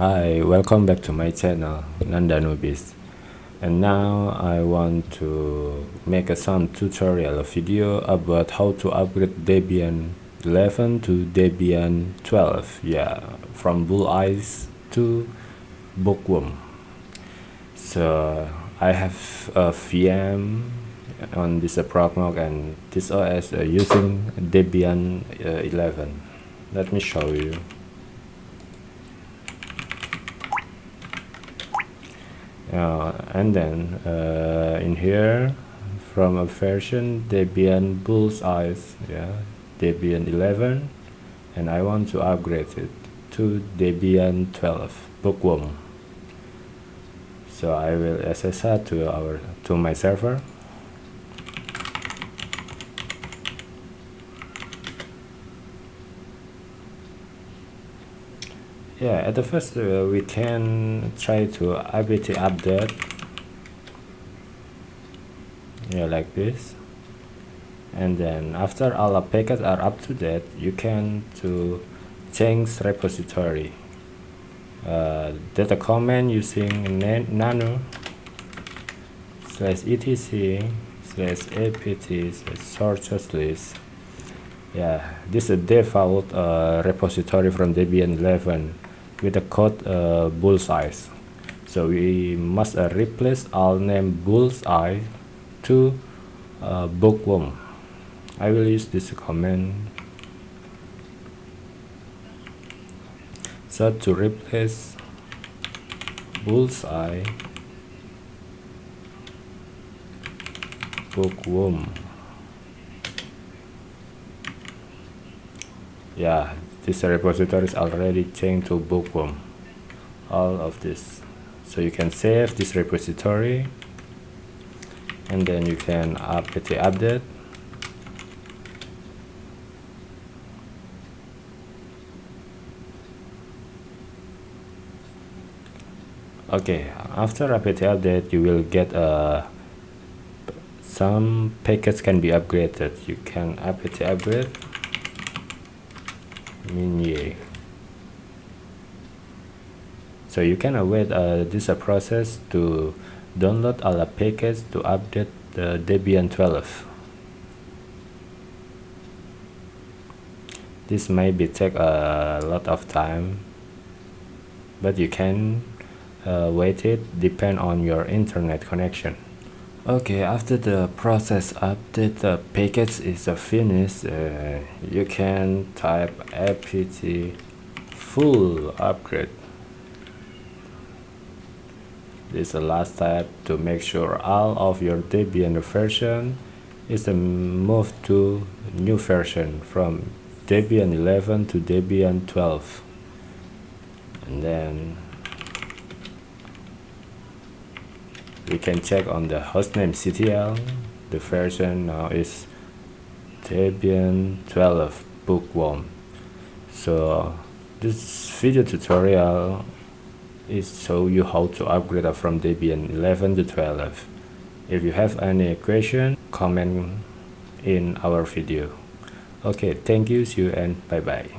Hi, welcome back to my channel Nandanubis, and now I want to make some tutorial video about how to upgrade Debian 11 to Debian 12, from Bull Eyes to Bookworm. So I have a VM on this Prognog and this OS using Debian 11. Let me show you. And then in here, from a version Debian Bullseyes, Debian 11, and I want to upgrade it to Debian 12 Bookworm. So I will SSH to my server. At the first we can try to apt update, like this, and then after all the packets are up to date, you can to change repository. Data command using nano /etc/apt/sources list. This is a default repository from Debian 11 with the code Bullseyes. So we must replace all name Bullseye to Bookworm. I will use this command. So to replace Bullseye Bookworm. This repository is already changed to Bookworm, all of this. So you can save this repository and then you can apt update. After apt update, you will get some packets can be upgraded. You can apt upgrade minier. So you can await this process to download all the packets to update the Debian 12. This may take a lot of time, but you can wait it, depend on your internet connection. After the process update the package is finished, you can type apt full upgrade. This is the last step to make sure all of your Debian version is moved to new version from Debian 11 to Debian 12, and then we can check on the hostname CTL. The version now is Debian 12 Bookworm. So this video tutorial is show you how to upgrade from Debian 11 to 12. If you have any question, comment in our video. Thank you, see you, and bye bye.